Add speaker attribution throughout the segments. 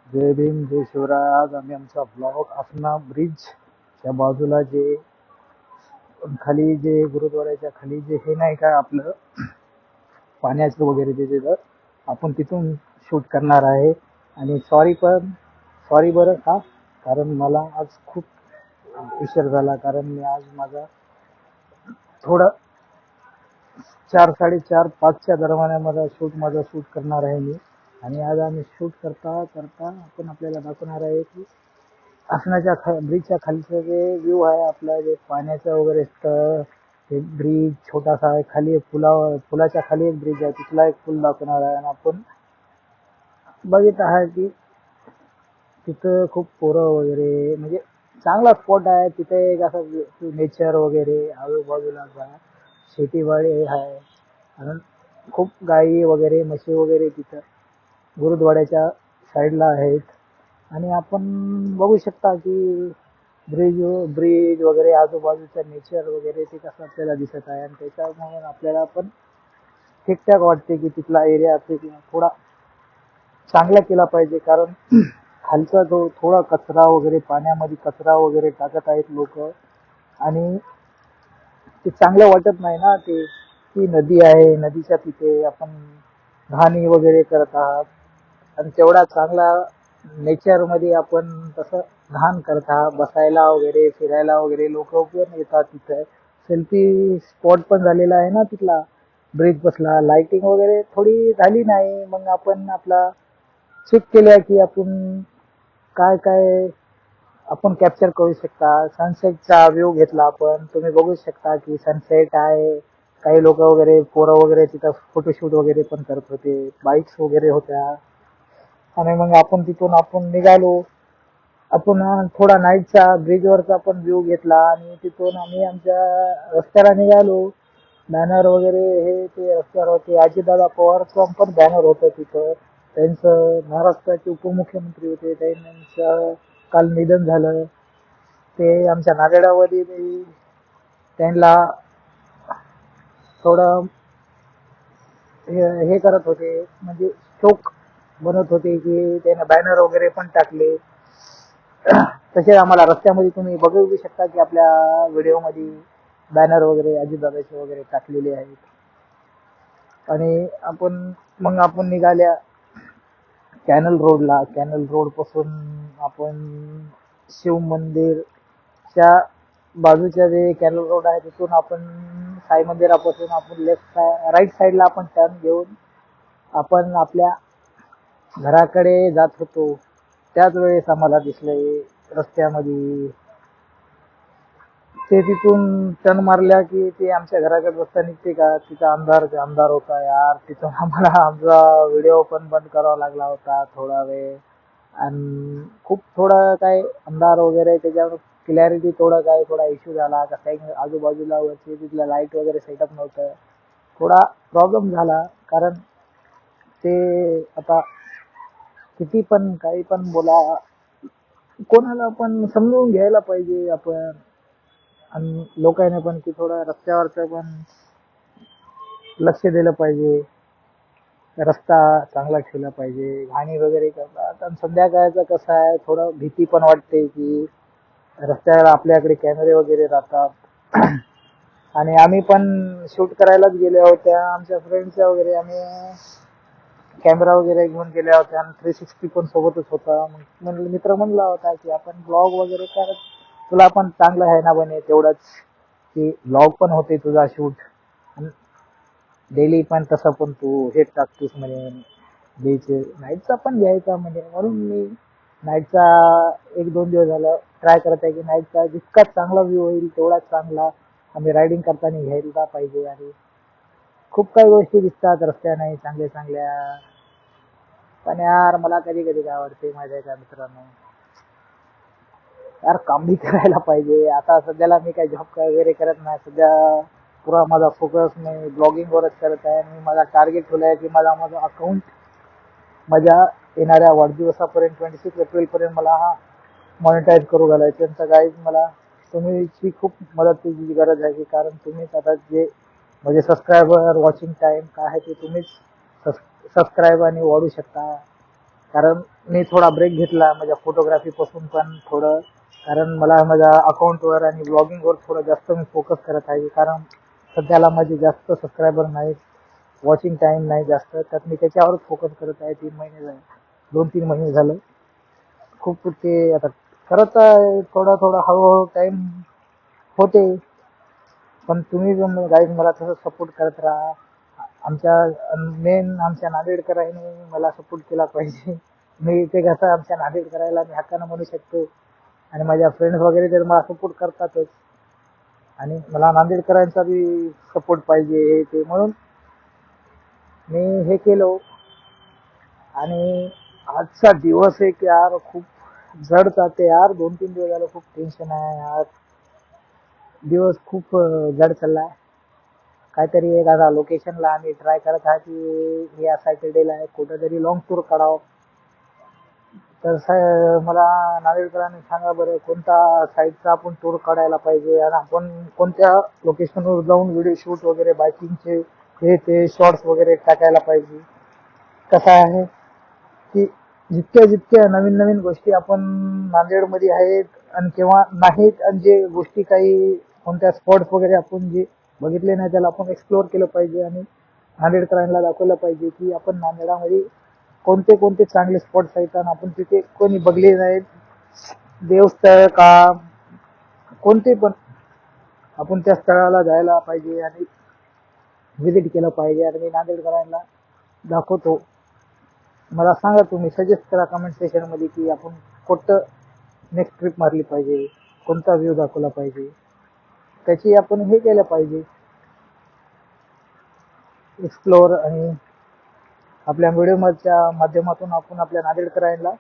Speaker 1: जय भीम जय शिवराय. आज आम्ही आमचा ब्लॉग आसना ब्रिजच्या बाजूला जे खाली जे गुरुद्वाराच्या खाली जे हे नाही का आपलं पाण्याचं वगैरे ते तिथं आपण तिथून शूट करणार आहे. आणि सॉरी बरं का, कारण मला आज खूप उशीर झाला, कारण मी आज माझा थोडं 4:30-5च्या दरम्यान माझा शूट करणार आहे मी. आणि आज आम्ही शूट करता करता आपण आपल्याला दाखवणार आहे की आसनाच्या ब्रिजच्या खालचं जे व्ह्यू आहे, आपलं जे पाण्याचं वगैरे असतं ते ब्रिज छोटासा आहे. खाली एक पुलाच्या खाली एक ब्रिज आहे, तिथला एक पूल दाखवणार आहे. आणि आपण बघित आहे की तिथं खूप पोरं वगैरे म्हणजे चांगला स्पॉट आहे. तिथे एक असं नेचर वगैरे आजूबाजूला शेतीवाडी आहे. आणि खूप गाई वगैरे म्हशी वगैरे तिथं गुरुद्वाड्याच्या साईडला आहेत. आणि आपण बघू शकता की ब्रिज ब्रिज वगैरे आजूबाजूचं नेचर वगैरे ते कसं आपल्याला दिसत आहे. आणि त्याच्यामुळे आपल्याला पण ठीकठाक वाटते की तिथला एरिया थोडा चांगला केला पाहिजे. कारण खालचा जो थोडा कचरा वगैरे, पाण्यामध्ये कचरा वगैरे टाकत आहेत लोक, आणि ते चांगलं वाटत नाही ना. ते ती नदी आहे, नदीच्या तिथे आपण घाणी वगैरे करत आहात. आणि तेवढा चांगला नेचर मध्ये आपण तसं घाण करता बसायला वगैरे, फिरायला वगैरे लोक पण येतात. तिथे सेल्फी स्पॉट पण झालेला आहे ना तिथला. ब्रिज बसला, लाइटिंग वगैरे थोडी झाली नाही, मग आपण आपला चेक केल्या की आपण काय काय आपण कॅप्चर करू शकता. सनसेटचा व्ह्यू घेतला आपण, तुम्ही बघू शकता की सनसेट आहे. काही लोक वगैरे पोरं वगैरे तिथं फोटोशूट वगैरे पण करत होते, बाईक्स वगैरे होत्या. आणि मग आपण तिथून आपण निघालो. आपण थोडा नाईटचा ब्रिजवरचा पण व्ह्यू घेतला आणि तिथून आम्ही आमच्या रस्त्याला निघालो. बॅनर वगैरे हे ते रस्त्यावर होते. अजितदादा पवारचं पण बॅनर होतं तिथं. त्यांचं महाराष्ट्राचे उपमुख्यमंत्री होते, त्यांचं काल निधन झालं. ते आमच्या नागेडामध्ये त्यांना थोडं हे करत होते, म्हणजे शोक बनवत होते की त्याने बॅनर वगैरे पण टाकले. तसे आम्हाला रस्त्यामध्ये तुम्ही बघू शकता की आपल्या व्हिडिओमध्ये बॅनर वगैरे अजितदादाचे वगैरे टाकलेले आहेत. आणि आपण निघाल्या कॅनल रोडला. कॅनल रोड पासून आपण शिव मंदिरच्या बाजूच्या जे कॅनल रोड आहे तिथून आपण साई मंदिरापासून आपण राईट साईडला आपण टर्न घेऊन आपण आपल्या घराकडे जात होतो. त्याच वेळेस आम्हाला दिसले रस्त्यामध्ये ते तिथून टर्न मारल्या की ते आमच्या घराकडे रस्ता निघते का, तिचा अंधार होता यार. तिथून आम्हाला आमचा व्हिडिओ पण बंद करावा लागला होता थोडा वेळ. आणि खूप थोडा काय अंधार वगैरे, त्याच्यावर क्लॅरिटी थोडा इश्यू झाला. काही आजूबाजूला वरती तिथलं लाईट वगैरे सेटअप नव्हतं, थोडा प्रॉब्लेम झाला. कारण ते आता किती पण काही पण बोला, कोणाला पण समजून घ्यायला पाहिजे आपण. आणि लोकांनी पण की थोडं रस्त्यावरचं पण लक्ष दिलं पाहिजे, रस्ता चांगला ठेवला पाहिजे. घाणी वगैरे करतात. आणि संध्याकाळचं कसं आहे, थोडं भीती पण वाटते की रस्त्यावर आपल्याकडे कॅमेरे वगैरे राहतात. आणि आम्ही पण शूट करायलाच गेल्या होत्या आमच्या फ्रेंड्सच्या वगैरे. आम्ही कॅमेरा वगैरे घेऊन गेल्या होत्या आणि 360 पण सोबतच होता. मग मित्र म्हणला होता की आपण ब्लॉग वगैरे कर, तुला पण चांगलं आहे ना बने तेवढंच, की ब्लॉग पण होते तुझा शूट, डेली पण तसं पण तू हे टाकतोस म्हणे. बीच नाईटचा पण घ्यायचा म्हणजे, म्हणून मी नाईटचा 1-2 दिवस झालं ट्राय करत आहे की नाईटचा जितका चांगला व्ह्यू होईल तेवढाच चांगला आम्ही रायडिंग करताना घ्यायला पाहिजे. आणि खूप काही गोष्टी दिसतात रस्त्याने चांगल्या चांगल्या. पण यार मला कधी कधी काय वाटते माझ्या एका मित्रांनो, यार काम बी करायला पाहिजे. आता सध्याला मी काही जॉब वगैरे करत नाही. सध्या पुरा माझा फोकस मी ब्लॉगिंग वरच करत आहे. मी माझा टार्गेट ठेवला आहे की माझं अकाउंट माझ्या येणाऱ्या वाढदिवसापर्यंत 26 एप्रिल पर्यंत मला हा मॉनिटाईज करू घालायचे. तर गाईज मला तुम्हीची खूप मदतीची गरज आहे, कारण तुम्हीच आता जे म्हणजे सबस्क्रायबर वॉचिंग टाइम काय आहे ते तुम्हीच सबस्क्राईब आणि वाढू शकता. कारण मी थोडा ब्रेक घेतला माझ्या फोटोग्राफी पासून पण थोडं, कारण मला माझ्या अकाउंटवर आणि ब्लॉगिंगवर थोडं जास्त मी फोकस करत आहे. कारण सध्याला माझे जास्त सबस्क्रायबर नाहीत, वॉचिंग टाइम नाही जास्त, तर मी त्याच्यावरच फोकस करत आहे. 3 महिने झाले, 2-3 महिने झालं. खूप ते आता करत आहे, थोडा थोडा हळूहळू टाइम होते. पण तुम्ही गाईज मला तसं सपोर्ट करत राहा. आमच्या मेन आमच्या नांदेडकरांनी मला सपोर्ट केला पाहिजे. मी इथे कसं आमच्या नांदेडकरायला मी हक्कानं म्हणू शकतो, आणि माझ्या फ्रेंड्स वगैरे तर मला सपोर्ट करतातच, आणि मला नांदेडकरांचा बी सपोर्ट पाहिजे हे ते, म्हणून मी हे केलो. आणि आजचा दिवस एक यार खूप जड जाते यार, 2-3 दिवस झालं खूप टेन्शन आहे यार. दिवस खूप जड चाललाय. काहीतरी एखादा लोकेशनला आम्ही ट्राय करत आहे की या सॅटर्डेला कुठं तरी लॉंग टूर काढावं. तर मला नांदेडकरांनी सांगा बरं, कोणता साईडचा आपण टूर काढायला पाहिजे, आणि आपण कोणत्या लोकेशनवर जाऊन व्हिडिओ शूट वगैरे बायकिंगचे हे ते शॉर्ट्स वगैरे टाकायला पाहिजे. कसं आहे की जितक्या जितक्या नवीन नवीन गोष्टी आपण नांदेडमध्ये आहेत आणि किंवा नाहीत, आणि जे गोष्टी काही कोणत्या स्पॉट्स वगैरे आपण जे बघितले नाही त्याला आपण एक्सप्लोअर केलं पाहिजे, आणि नांदेडकरांना दाखवलं पाहिजे की आपण नांदेडामध्ये कोणते कोणते चांगले स्पॉट्स आहेत आणि आपण तिथे कोणी बघले नाहीत, देवस्थळ का कोणते पण, आपण त्या स्थळाला जायला पाहिजे आणि व्हिजिट केलं पाहिजे. आणि मी नांदेडकरांना दाखवतो. मला सांगा, तुम्ही सजेस्ट करा कमेंट सेक्शन मध्ये की आपण कुठं नेक्स्ट ट्रिप मारली पाहिजे, कोणता व्ह्यू दाखवला पाहिजे, त्याची आपण हे केलं पाहिजे एक्सप्लोअर. आणि आपल्या व्हिडिओच्या माध्यमातून आपण आपल्या नांदेडकरांना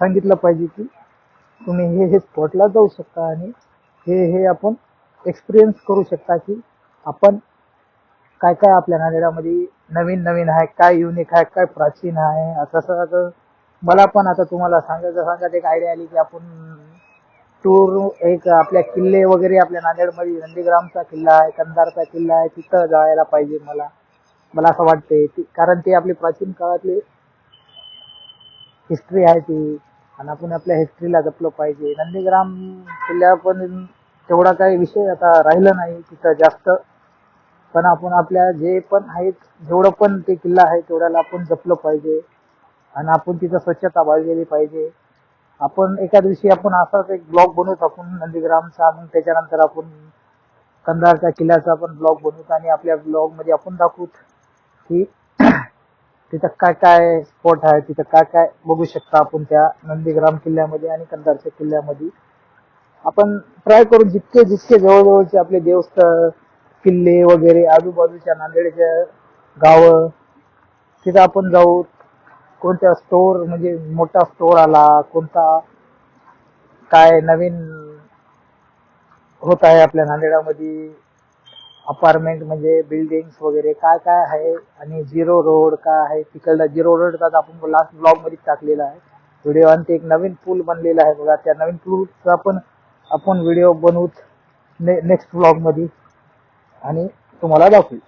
Speaker 1: सांगितलं पाहिजे की तुम्ही हे स्पॉटला जाऊ शकता, आणि हे आपण एक्सपिरियन्स करू शकता की आपण काय काय आपल्या नांदेडामध्ये नवीन नवीन आहे, काय युनिक आहे, काय प्राचीन आहे. आता मला पण आता तुम्हाला सांगत एक आयडिया आली की आपण टूर एक आपल्या किल्ले वगैरे आपल्या नांदेडमध्ये नंदीग्रामचा किल्ला आहे, कंधारचा किल्ला आहे, तिथं जायला पाहिजे. मला मला असं वाटतंय कारण ते आपली प्राचीन काळातली हिस्ट्री आहे ती, आणि आपण आपल्या हिस्ट्रीला जपलं पाहिजे. नंदीग्राम किल्ला पण तेवढा काही विषय आता राहिला नाही तिथं जास्त, पण आपण आपल्या जे पण आहेत जेवढं पण ते किल्ला आहे तेवढ्याला आपण जपलं पाहिजे, आणि आपण तिथं स्वच्छता बाळगली पाहिजे. आपण एका दिवशी आपण असाच एक ब्लॉग बनवू आपण नंदीग्रामचा, मग त्याच्यानंतर आपण कंधारच्या किल्ल्याचा आपण ब्लॉग बनवू, आणि आपल्या ब्लॉग मध्ये आपण दाखवू की तिथं काय काय स्पॉट आहे, तिथं काय काय बघू शकता आपण त्या नंदीग्राम किल्ल्यामध्ये आणि कंधारच्या किल्ल्यामध्ये. आपण ट्राय करू जितके जितके जवळजवळचे आपले देवस्थळ किल्ले वगैरे आजूबाजूच्या नांदेडच्या गावं तिथं आपण जाऊ. कोणत्या स्टोर म्हणजे मोठा स्टोर आला, कोणता काय नवीन होत आहे आपल्या नांदेडामध्ये, अपार्टमेंट म्हणजे बिल्डिंग्स वगैरे काय काय आहे, आणि झिरो रोड काय आहे तिकडला. झिरो रोड का आपण लास्ट ब्लॉग मध्ये टाकलेला आहे व्हिडिओ, आणि ते एक नवीन पूल बनलेला आहे बघा, त्या नवीन पूलचा पण आपण व्हिडिओ बनवू नेक्स्ट ब्लॉग मध्ये आणि तुम्हाला दाखवू.